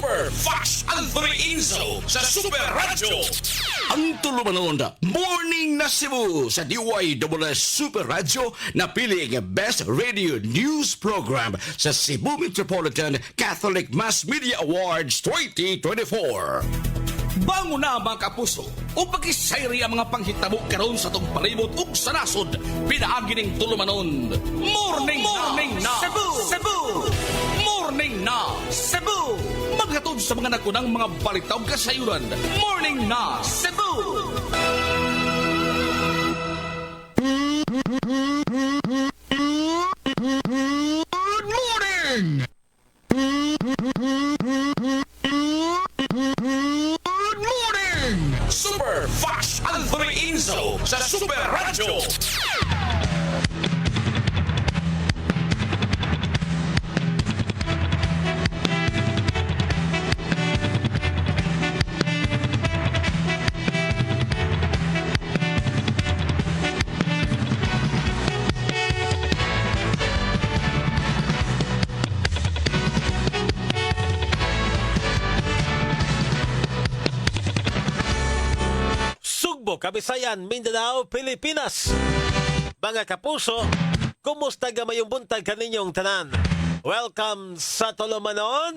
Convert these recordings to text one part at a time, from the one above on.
Super Fast Anthony Inzo sa Super Radio. Ang tulumanon Morning na Cebu sa DYWS Super Radio na pili ang Best Radio News Program sa Cebu Metropolitan Catholic Mass Media Awards 2024. Bango na mga kapuso o pagkisayri ang mga panghitabo karon sa itong palibot ug sa nasod. Pinaagi ning tulumanon Morning na Cebu! Morning na Cebu! Maghatod sa mga nakunang mga balitaw kasayuran. Morning na Cebu! Good morning! Good morning! Super Fast Anthony Inzo sa Super Radio. Kabisayan, Mindanao, Pilipinas. Mga kapuso, kumusta gamayong buntag kaninyong tanan? Welcome sa Tulumanon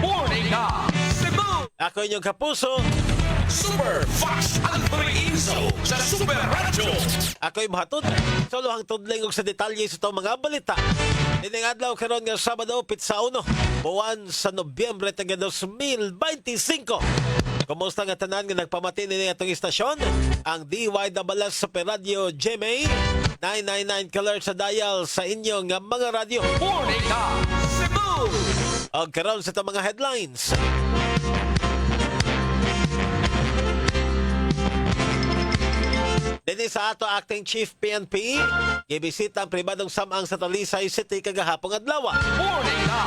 Morning na Cebu! Ako inyong kapuso, Super Fast Anthony Inzo sa Super Radio. ako'y mahatod sa luhang tudling og sa detalye sa itong mga balita. Ining adlaw karon nga Sabado, Pitsa 1, buwan sa Nobyembre taga 2025. Kumusta nga tanan nga nagpamati nini atong istasyon? Ang DYWS Super Radio GMA 999 color sa dial sa inyong mga radyo. Morning na Cebu! O karon sa itong mga headlines. Dini sa ato acting chief PNP, gibisita ang pribadong samang sa Talisay City kagahapon adlaw. Morning na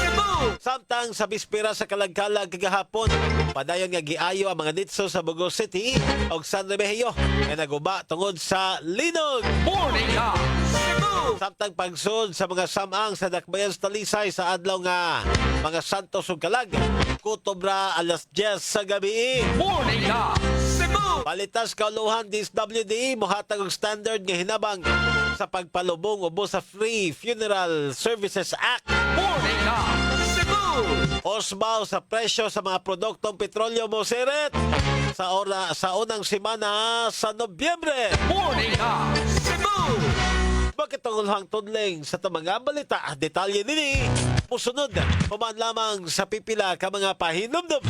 Cebu! Samtang sa bispera sa kalagkalag kagahapon, padayon nga giayo ang mga ditso sa Bugo City ug San Remigio nga naguba tungod sa linog. Morning na Cebu! Samtang pagsud sa mga samang sa Dakbayan sa Talisay sa adlaw nga mga Santos ug Kalag, kutobra alas 10 sa gabi. Morning na Cebu! Palitas kauluhan DSWD mohatag og standard nga hinabang sa pagpalubong ubos sa Free Funeral Services Act. Morning na Cebu! Osbaw sa presyo sa mga produktong petrolyo mo siret sa unang semana sa Nobyembre. Morning na Cebu! Bakit ang ulhang tudling sa mga balita? Detalye nini pusunod puman lamang sa pipila ka mga pahinumdum.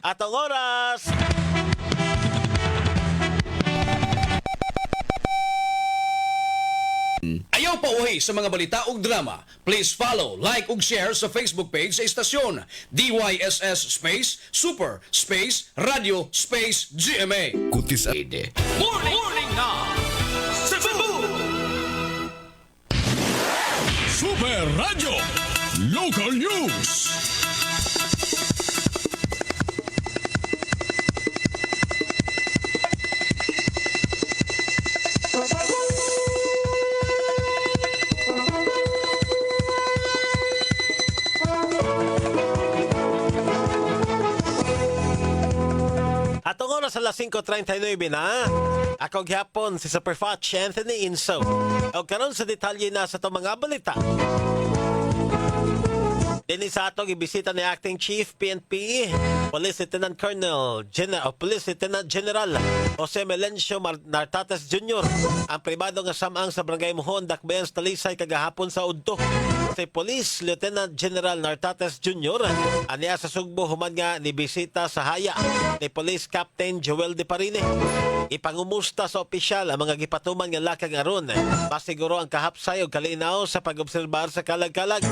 At ang oras Ayaw pa uwi sa mga balita ug drama. Please follow, like ug share sa Facebook page sa istasyon DYSS Space Super Space Radio Space GMA. Kutis Morning na Cebu! Super Radio Local News. atong oras sa 5:39 na. Ako gyapon si Superfatch Anthony Inso. O karon sa detalye na sa itong mga balita. Dini sa atong ibisita ni Acting Chief PNP, Police Lieutenant Police Lieutenant General Jose Melencio Nartates Jr. ang pribado nga samang sa Barangay Mohon, Dakbayan, Talisay kagahapon sa Udto. Si Police Lieutenant General Nartates Jr. aniya sa Sugbo human nga nibisita sa haya ni Police Captain Joel De Parine. Ipangumusta sa opisyal ang mga gipatuman nga lakang aron masiguro ang kahapsay o kalinaw sa pag-obserbar sa kalag-kalag.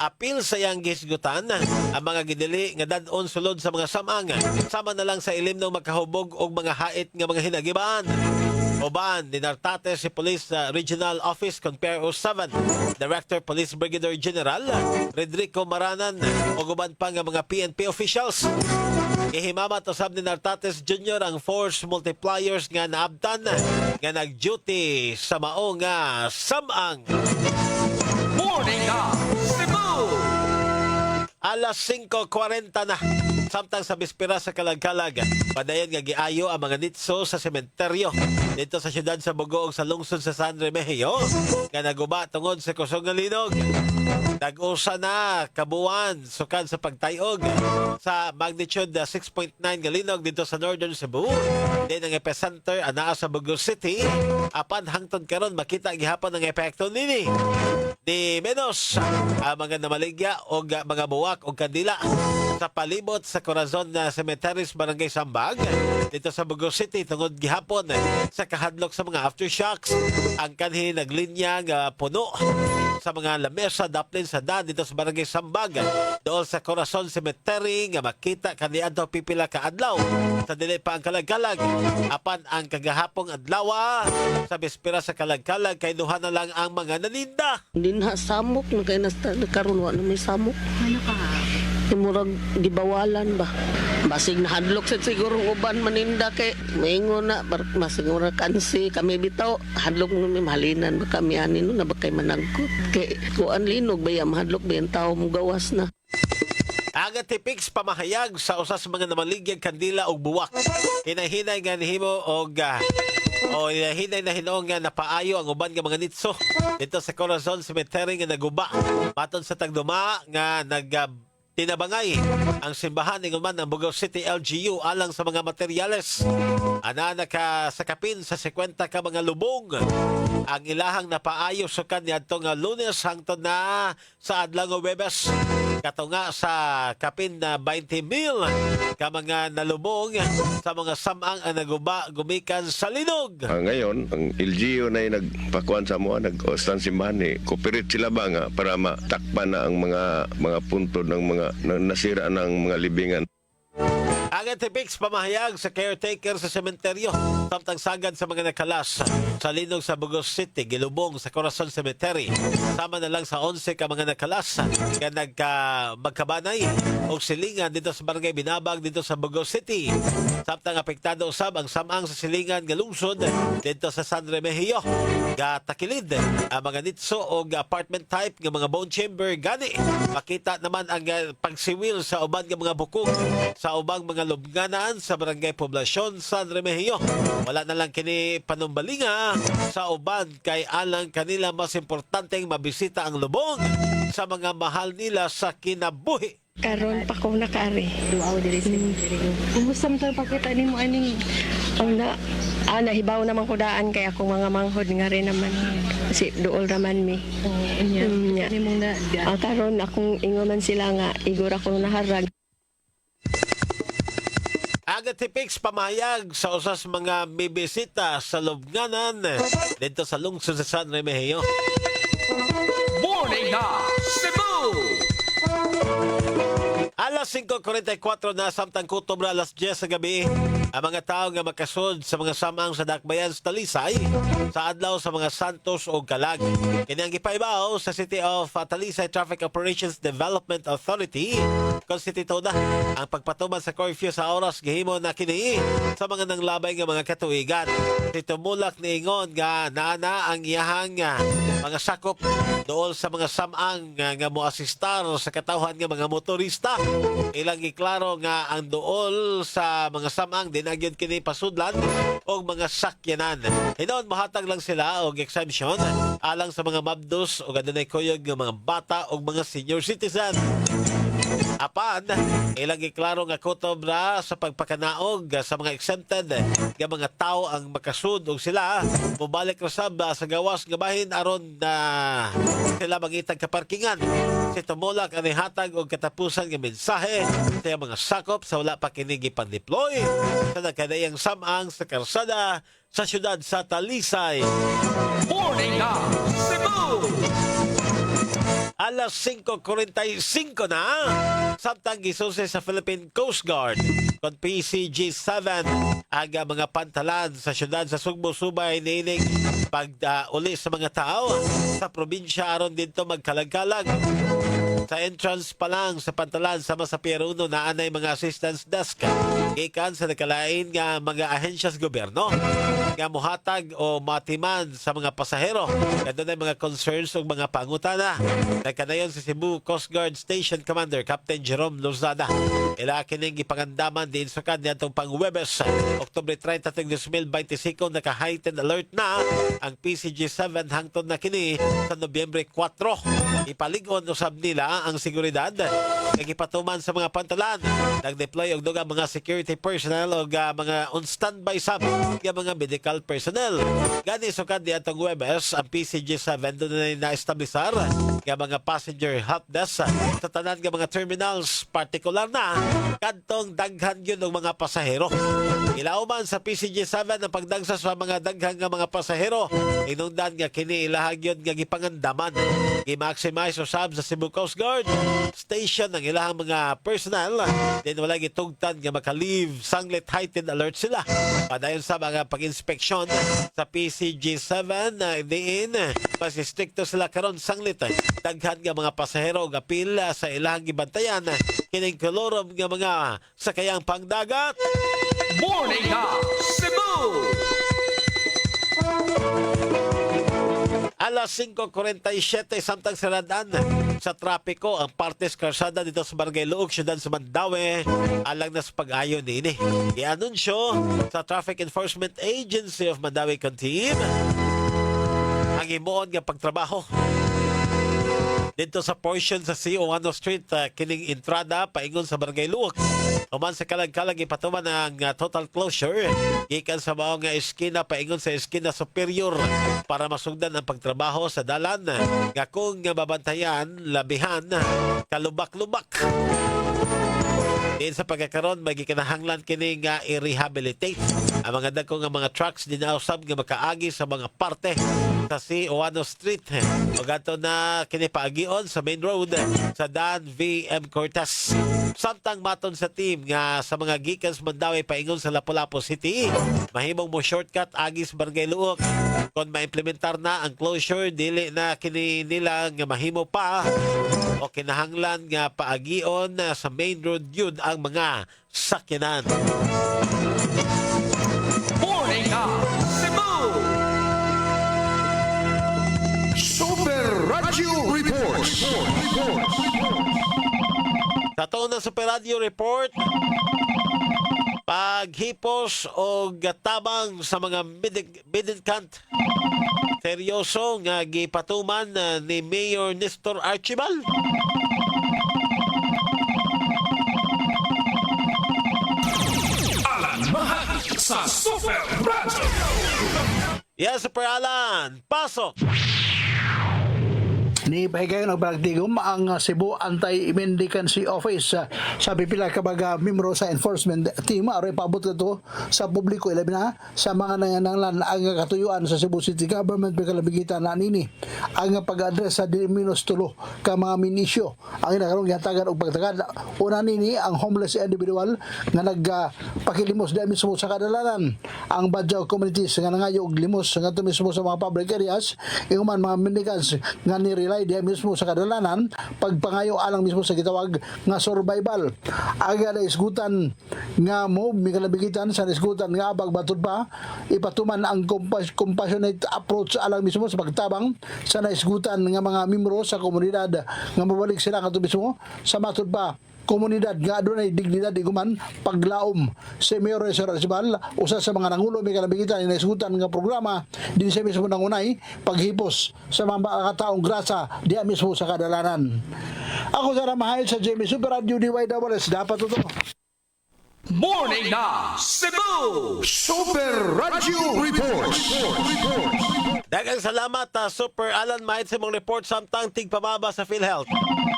Apil sa iyang gisgutan ang mga gidili nga dadon sulod sa mga samang sama na lang sa ilim ng makahubog og mga hait nga mga hinagibaan. Uban ni Nartates si Police Regional Office Compare 07, Director Police Brigadier General Rodrigo Maranan o uban pa nga mga PNP officials. Ihimamat usab ni Nartates Jr. ang force multipliers nga naabtan nga nag-duty sa mao nga samang. Morning na Cebu! Alas 5:40 na. Samtang sa bispera sa Kalagkalag, padayon nga giayo ang mga nitso sa sementeryo dito sa siyudad sa Bugoog sa lungsod sa San Remigio nga naguba tungod sa kusog nga linog. Nag-usa na kabuan sukad sa pagtayog sa magnitude 6.9 nga linog dito sa Northern Cebu. Din ang epicenter anaa sa Bugo City. Apan hangtod karon makita gihapon ang epekto nini. Di menos ang mga namaligya o mga buwak o kandila sa palibot sa Corazon na Cemeteries Barangay Sambag dito sa Bugo City tungod gihapon sa kahadlok sa mga aftershocks. Ang kanhi naglinya nga puno sa mga lamesa daplin sa daan dito sa Barangay Sambag doon sa Corazon Cemetery nga makita kaniadto pipila ka adlaw sa dili pa ang kalagkalag. Apan ang kagahapong adlaw sa bispera sa kalagkalag kay duha na lang ang mga naninda. Dinha samok na kay nagkaroon wa na may samok. Ano ka? Murag gibawalan ba? Basig na hadlok sa siguro uban maninda kay maingon na masig mura kansi kami bitaw hadlok nun may mahalinan ba kami ani no na ba kay managkot kay kuan linog ba ya mahadlok ba yung tao mo gawas na. Aga tipix pamahayag sa usa sa mga namaligyag kandila og buwak. Kinahinay nga nihimo og o hinay na hinoong nga napaayo ang uban nga mga nitso dito sa Corazon Cemetery nga naguba. Maton sa tagduma nga tinabangay ang simbahan ng man ng Bugo City LGU alang sa mga materyales. Ana nakasakapin sa 50 ka mga lubong. Ang ilahang napaayo sukad niadto nga Lunes hangtod na sa adlaw nga Huwebes. Katunga sa kapin na 20,000 ka mga nalubong sa mga samang ang naguba gumikan sa linog. Ngayon, ang LGU na yung nagpakuan sa mga nag-ostan simbahan ni cooperate sila ba nga para matakpan na ang mga punto ng mga nasira ng mga libingan. Ang Antipix pamahayag sa caretaker sa sementeryo samtang sagad sa mga nakalas sa linog sa Bugo City, gilubong sa Corazon Cemetery. Sama na lang sa 11 ka mga nakalas nga magkabanay o silingan dito sa Barangay Binabag dito sa Bugo City. Samtang apektado usab ang samang sa silingan nga lungsod dito sa San Remigio. Takilid ang mga nitso o apartment type nga mga bone chamber gani. Makita naman ang pagsiwil sa uban nga mga bukog sa ubang mga lubnganan sa Barangay Poblasyon San Remigio. Wala na lang kini panumbalinga sa uban kay alang kanila mas importanteng mabisita ang lubong sa mga mahal nila sa kinabuhi. Karon pa ko nakari. Duaw diri sa Kumusta mo tayo pakita ni mo aning ang nahibaw naman ko daan kay akong mga manghod nga rin naman. Kasi dool raman mi. niya. Nya. Ni mong na Karon akong ingoman sila nga igor ako naharag. Aga tipix pamayag sa usas mga bibisita sa lubnganan dito sa lungsod sa San Remigio. Morning na Cebu! Alas 5:44 na samtang kutob na alas 10 sa gabi, ang mga tao nga makasud sa mga samang sa dakbayan sa Talisay sa adlaw sa mga Santos o Kalag. Kini ang gipaibaw sa City of Talisay Traffic Operations Development Authority. Konstituda ang pagpatuman sa curfew sa oras gihimo na kini sa mga nanglabay nga mga katuigan. Tumulak niingon nga naana ang iyahang mga sakop dool sa mga samang nga moasistar sa katawhan nga mga motorista. Ilang giklaro nga ang dool sa mga samang dinagyod kini pasudlan og mga sakyanan. Hinon mohatag lang sila og exemption alang sa mga mabdos o adunay kuyog nga mga bata o mga senior citizen. Apan, ilang giklaro nga kutob na sa pagpakanaog sa mga exempted nga mga tao ang makasud og sila mobalik rasab sa gawas nga bahin aron na sila mangitag kaparkingan. Si tumulak ang ihatag og katapusan nga mensahe sa mga sakop sa wala pa kini gipandeploy sa nagkadayang samang sa karsada sa syudad sa Talisay. Morning na Cebu! Alas 5:45 na samtang gisusi sa Philippine Coast Guard kon PCG-7 ang mga pantalan sa syudad sa Sugbo Subay niining pag uli sa mga tao sa probinsya aron dito magkalag-kalag. Sa entrance pa lang sa pantalan sama sa Pier 1 na anay mga assistance desk gikan sa nakalain nga mga ahensyas gobyerno nga mohatag o matiman sa mga pasahero. Kadto na mga concerns ug mga pangutana. Nagkanayon si Cebu Coast Guard Station Commander Captain Jerome Lozada. Ila kining gipangandaman din sa kanya itong pang-Webes, Oktubre 30, 2025, naka-heightened alert na ang PCG-7 hangtod na kini sa Nobyembre 4. Ipaligon usab nila ang seguridad nagipatuman sa mga pantalan. Nag-deploy og dugang mga security personnel o mga on standby sab nga mga medical personnel. Gani sukad di atong Webes ang PCG-7 doon na establisar nga mga passenger help desk sa tanan nga mga terminals, partikular na kadtong daghan yun ng mga pasahero. Ilauman sa PCG-7 ang pagdagsa sa mga daghan nga mga pasahero. Inungdan nga kini ilahag yun nga gipangandaman. I-maximize usab sa Cebu Coast Guard Station ang ilahang mga personnel. Then wala gitugtan nga maka-leave sanglit heightened alert sila. Padayon sa mga pag-inspeksyon sa PCG-7 diin mas stricto sila karon sanglit. Daghan nga mga pasahero ug apil sa ilahang gibantayan kining kolorom nga mga sakayang pangdagat. Morning na Cebu! Alas 5:47 samtang saradan sa trapiko ang partes karsada dito sa Barangay Luog, siyudad sa Mandaue, alang na sa pag-ayon nini. I-anunsyo sa Traffic Enforcement Agency of Mandaue Conteam ang imuon nga pagtrabaho dito sa portion sa CO1 Street, kining entrada paingon sa Barangay Luog. Uman sa kalag-kalag ipatuman ang total closure gikan sa mao nga eskina paingon sa eskina superior para masugdan ang pagtrabaho sa dalan nga kung mabantayan labihan kalubak-lubak. Din sa pagkakaroon, may gikinahanglan kini nga i-rehabilitate ang mga dagko nga mga trucks dinausab nga makaagi sa mga parte sa C1 Street. O gato na kini paagion sa main road sa Dan VM Cortez. Samtang maton sa team nga sa mga gikan sa Mandaue paingon sa Lapu-Lapu City, mahimong mo shortcut agi sa Barangay Luog. Kung maimplementar na ang closure, dili na kini nila nga mahimo pa o kinahanglan nga paagion sa main road yun ang mga sakyanan. Morning na Cebu! Super Radio Reports! Sa taon ng Super Radio Report, paghipos o gatabang sa mga midikant seryoso nga gipatuman ni Mayor Nestor Archibald. Alan Mahal sa Super Radio. Yes, Super Alan, pasok! Ni Pahigayon nagbalagtigom ang Cebu Anti-Mendicancy Office sa pipila kabaga membro sa enforcement team aroy paabot ito sa publiko ilabi na sa mga nangananglan ang katuyuan sa Cebu City Government pagkalabigitan na nini ang pag-address sa minus tulo ka mga minisyo ang inakarong yatagan o pagtagad una nini ang homeless individual nga nagpakilimos dahil mismo sa kadalanan ang Badjao communities nga nangayog limos nga ito mismo sa mga public areas iguman mga mendicants nga nirelay diya mismo sa kadalanan pagpangayo alang mismo sa gitawag nga survival aga na isgutan nga mo mikalabigitan sa isgutan nga abag batud pa ipatuman ang compassionate approach alang mismo sa pagtabang sa naisgutan nga mga membro sa komunidad nga mabalik sila kadto mismo sa matud pa komunidad nga adunay dignidad iguman paglaom si Mayor Archibald usa sa mga nangulo may kalabigitan na isgutan nga programa din sa mismo nangunay paghipos sa mga kataong grasa diya mismo sa kadalanan. Ako sa Ramahal sa Jamie Super Radio DYWS dapat ito. Morning na Cebu! Super Radio Reports! Daghang salamat Super Alan Mahit sa mong report samtang tigpamaba sa PhilHealth.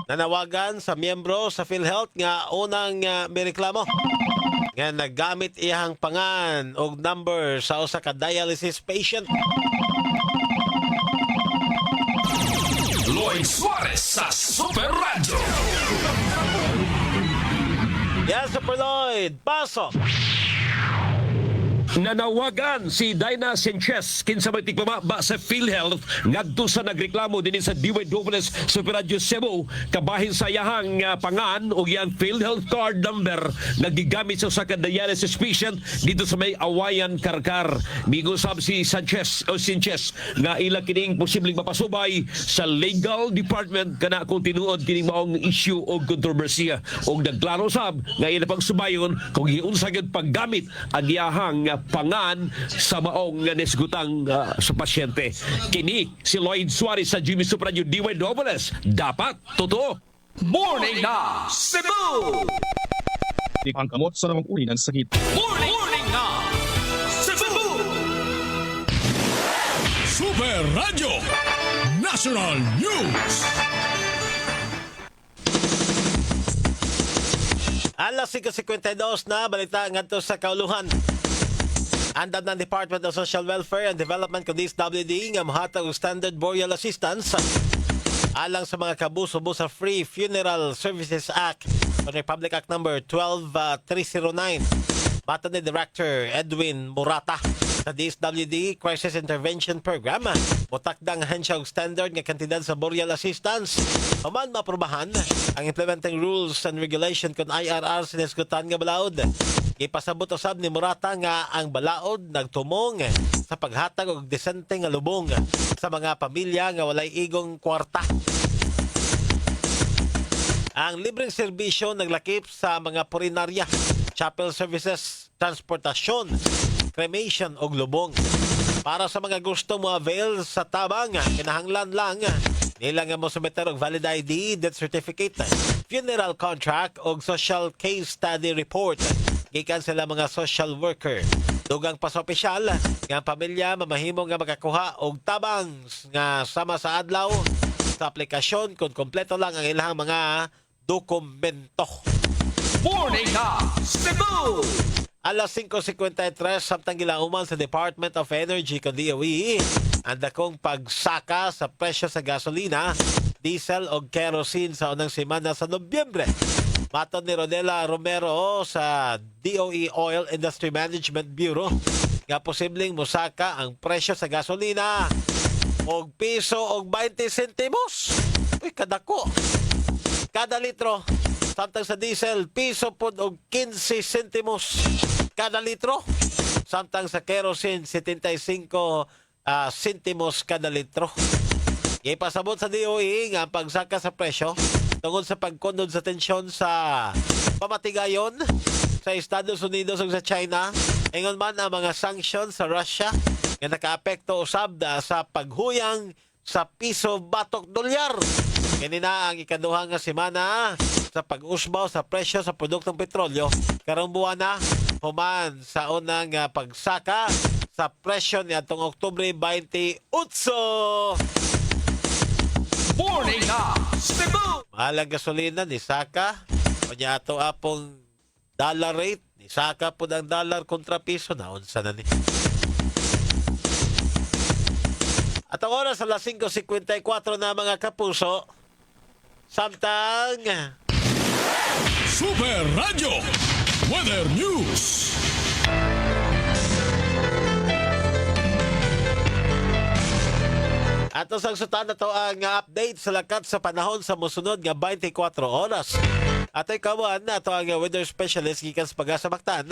Nanawagan sa miyembro sa PhilHealth nga unang may reklamo nga naggamit iyang pangan o number sa usa ka dialysis patient. Lloyd Suarez sa Super Radio. Yes, Super Lloyd, pasok! Nanawagan si Dinah Sanchez kinsa may tigpamaba sa PhilHealth ngadto sa nagreklamo dinhi sa DYWS Super Radio Cebu kabahin sa iyahang pangan o iyang PhilHealth card number nagigamit sa usa ka dialysis patient dito sa may Awayan, Karkar. Migo sab si Sanchez nga ila kining posibleng mapasubay sa legal department kana kung tinuod kining maong issue o kontrobersiya og nagklaro sab nga ila pagsubayon kung giunsa gyud paggamit ang iyahang pangan sa maong nesgutang sa pasyente. Kini si Lloyd Suarez sa Jimmy Super Radio DYWS. Dapat totoo. Morning na Cebu! Ang kamot sa namang uri ng sakit. Morning na Cebu! Super Radio National News. Alas 5:52 na balita ngadto sa kauluhan. Andam ng Department of Social Welfare and Development kung DSWD nga mohatag og standard burial assistance alang sa mga kabuso sa Free Funeral Services Act o Republic Act number 12309. Bato ni Director Edwin Murata sa DSWD Crisis Intervention Program. Mutakdang hensya og standard nga kantidad sa burial assistance. Human maprobahan ang implementing rules and regulation kung IRR sinesgutan nga balaod. Ipasabot usab ni Murata nga ang balaod nagtumong sa paghatag og desente nga lubong sa mga pamilya nga walay igong kwarta. Ang libreng serbisyo naglakip sa mga purinarya, chapel services, transportasyon, cremation og lubong. Para sa mga gusto mo avail sa tabang, kinahanglan lang nila nga mo sumeter og valid ID, death certificate, funeral contract og social case study report. Gikan sila mga social worker. Dugang pa sa opisyal nga pamilya mamahimo nga makakuha og tabang nga sama sa adlaw sa aplikasyon kung kompleto lang ang ilang mga dokumento. Morning na Cebu! Alas 5:53 samtang gilauman sa Department of Energy kung DOE ang dakong pagsaka sa presyo sa gasolina, diesel o kerosene sa unang semana sa Nobyembre. Maton ni Rodela Romero sa DOE Oil Industry Management Bureau nga posibleng musaka ang presyo sa gasolina og piso og 20 sentimos. Uy, kadako. Kada litro. Samtang sa diesel, piso pod og 15 sentimos kada litro. Samtang sa kerosene, 75 sentimos kada litro. Ipasabot sa DOE nga pagsaka sa presyo tungod sa pagkundod sa tensyon sa pamatigayon sa Estados Unidos ug sa China. Ingon man ang mga sanctions sa Russia nga nakaapekto usab sa paghuyang sa piso batok dolyar. Kini na ang ikaduha nga semana sa pag-usbaw sa presyo sa produktong petrolyo karong buwan na human sa unang pagsaka sa presyo niadtong Oktubre 28. Morning na Cebu! Mahal ang gasolina ni Saka. O niya ato apong dollar rate. Ni Saka po ng dollar kontra piso. Naunsa na ni. At ang oras alas 5:54 na mga kapuso. Samtang Super Radio Weather News. ato sang sutan na to ang update sa lakat sa panahon sa mosunod nga 24 oras. Ato'y kawan na ito ang weather specialist gikan sa pag-asamaktan.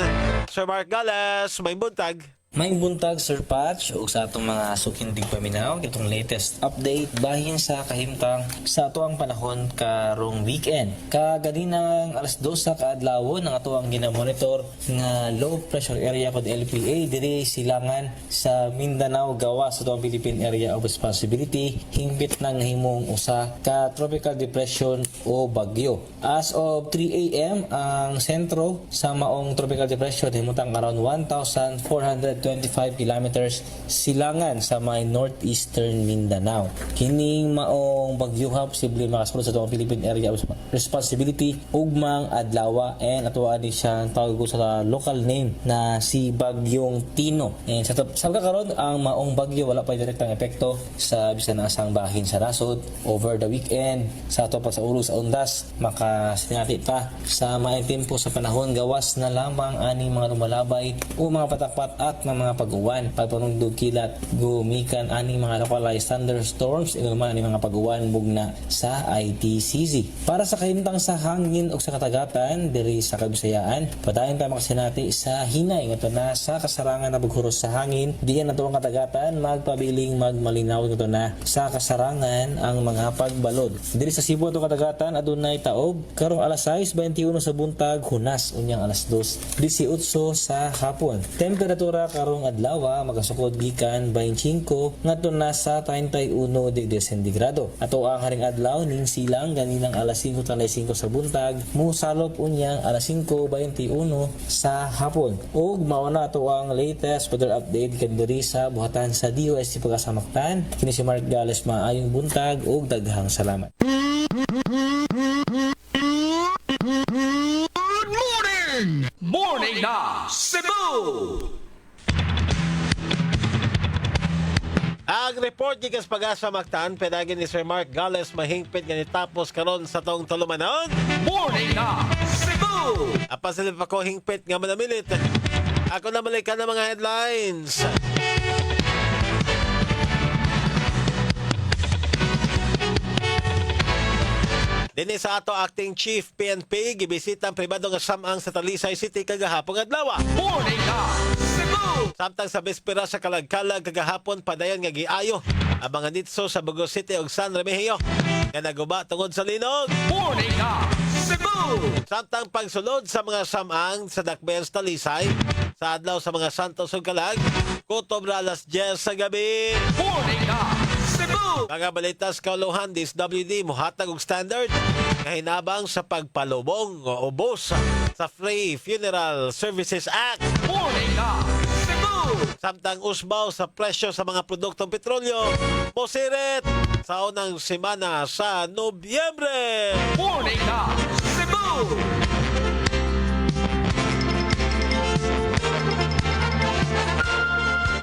Sir Mark Gales, may buntag. May buntag, Sir Patch, o sa atong mga sukindig paminaw, itong latest update bahin sa kahimtang sa ato ang panahon karong weekend. Kagadinang alas 2 sa kaadlawon ang ato ang ginamonitor nga low pressure area kod LPA diri silangan sa Mindanao gawa sa atong Philippine Area of Responsibility hingpit nang himong usa ka tropical depression o bagyo. As of 3 a.m. ang sentro sa maong tropical depression himutang around 1,400 125 kilometers silangan sa may northeastern Mindanao. Kining maong bagyuha posible makasulod sa tuwang Philippine Area of Responsibility ugmang adlaw and atuan ni siya ang tawag ko sa local name na si Bagyong Tino. And sa karon ang maong bagyo wala pa direktang epekto sa bisan asang bahin sa nasod over the weekend sa ato pa sa ulo sa undas makasinati pa sa maayong tempo sa panahon gawas na lamang ani mga lumalabay o mga patakpat at mga pag-uwan pagpanungdog kilat gumikan ani mga localized thunderstorms inuman ani mga pag-uwan bugna sa ITCZ. Para sa kahimtang sa hangin o sa katagatan diri sa Kabisayaan padayon pa makasinati sa hinay nga na sa kasarangan na bughuros sa hangin diyan nato ang katagatan magpabiling magmalinaw nga na sa kasarangan ang mga pagbalod. Diri sa Cebu ato katagatan adunay taob karong alas 6:21 sa buntag hunas unyang alas 2:18 sa hapon. Temperatura karong adlaw magasukod gikan 25 ngadto na sa 31 degrees sentigrado. Ato ang haring adlaw ning silang ganinang alas 5:35 sa buntag musalop unyang alas 5:21 sa hapon. Ug mao na ato ang latest weather update kadiri sa buhatan sa DOST Pagasamaktan. Kini si Mark Gales, maayong buntag ug daghang salamat. Morning na Cebu! Ang report gikas Pagasamaktan pedagin ni Sir Mark Gales mahingpit nga nitapos karon sa tong tulumanon. Morning na Cebu! Apasilip ako hingpit nga manamilit. Ako na malika ng mga headlines. Dini sa ato acting chief PNP gibisita ang pribado nga samang sa Talisay City kagahapon adlaw. Morning na Cebu! Samtang sa bespera sa kalagkalag kagahapon padayon nga giayo ang mga ditso sa Bugos City ug San Remigio nga naguba tungod sa linog. Morning na Cebu! Samtang pagsulod sa mga samang sa Dakbayan sa Talisay sa adlaw sa mga Santos ug Kalag kutob ra alas 10 sa gabi. Morning na Cebu! Mga balitas kauluhan DSWD muhatag og standard kahinabang sa pagpalubong o ubos sa Free Funeral Services Act. Morning na Cebu! Samtang usbaw sa presyo sa mga produktong petrolyo posirit sa unang semana sa Nobyembre. Morning na Cebu!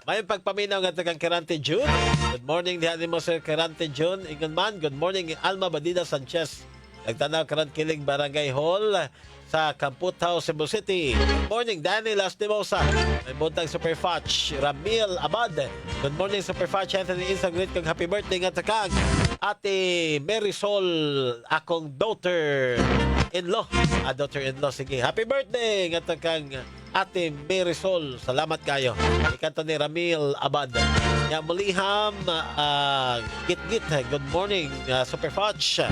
May pagpaminaw nga tagang Kirante June. Good morning diha mo Sir Kirante June. Ingon man, good morning Alma Badida Sanchez. Nagtanaw karon kiling Barangay Hall sa Camputao, Cebu City. Good morning Danny Lastimosa. May buntag Super Fudge Ramil Abad. Good morning Super Fudge Anthony Insa. Great kong happy birthday nga takag Ate Marisol akong daughter-in-law. Daughter-in-law sige. Happy birthday nga takag Ate Marisol, salamat kayo. Ikanto ni Ramil Abad. Ya muliham git-git. Good morning Super Fudge.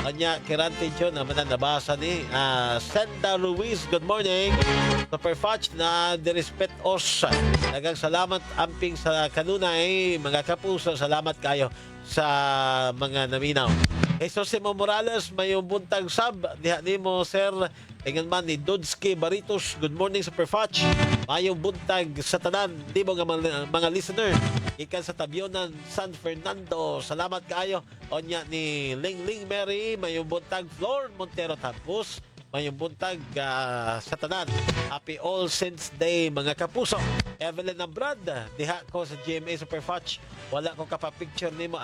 Anya Kirante John amanan nabasa ni Senda Ruiz. Good morning Super Fudge na direspet os. Dagang salamat amping sa kanunay mga kapuso. Salamat kayo sa mga naminaw. Sosimo Morales may buntag sab diha nimo Sir. Ingon man ni Dodski Baritos. Good morning Super Fudge. Mayong buntag sa tanan di mo nga mga listener ikan sa Tabionan San Fernando. Salamat kayo. Onya ni Ling Mary mayong buntag Flor Montero Tampus. Mayong buntag sa tanan. Happy All Saints Day mga kapuso. Evelyn Ambrad diha ko sa GMA Super Fudge. Wala ko kapapicture nimo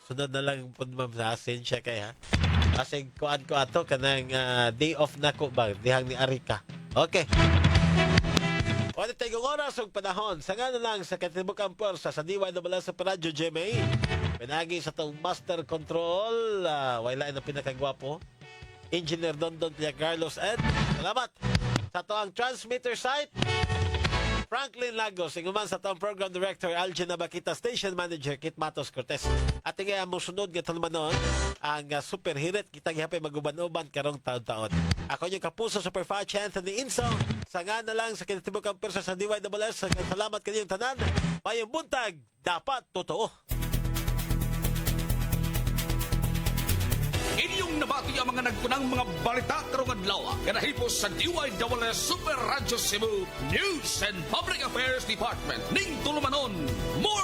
sunod na lang po ma'am sa asensya kay ha. Kasi kuan ko ato kanang day off na ko ba dihang ni Arika. Okay. Wala tayong oras ug panahon. Sa nga na lang sa Katibukang Pwersa sa DYWS sa Radyo GMA. Pinagi sa tong master control. Wala na pinakagwapo. Engineer Dondon Carlos Ed. Salamat. Sa to ang transmitter site. Franklin Lagos, inguman sa tong program director Algin Nabakita, station manager Kit Matos Cortez. At nga mo sunod nga talmanon ang super hirit kita gihapay maguban-uban karong taon-taon. Ako yung kapuso Super Fudge Anthony Inso. Sa nga na lang sa Kinatibukang Pwersa sa DYWS. Salamat kanyang tanan. Mayong buntag, dapat totoo. Inyong nabati ang mga nagkunang mga balita karong adlaw nga nahipos sa DYWS Super Radio Cebu News and Public Affairs Department ning tulumanon. More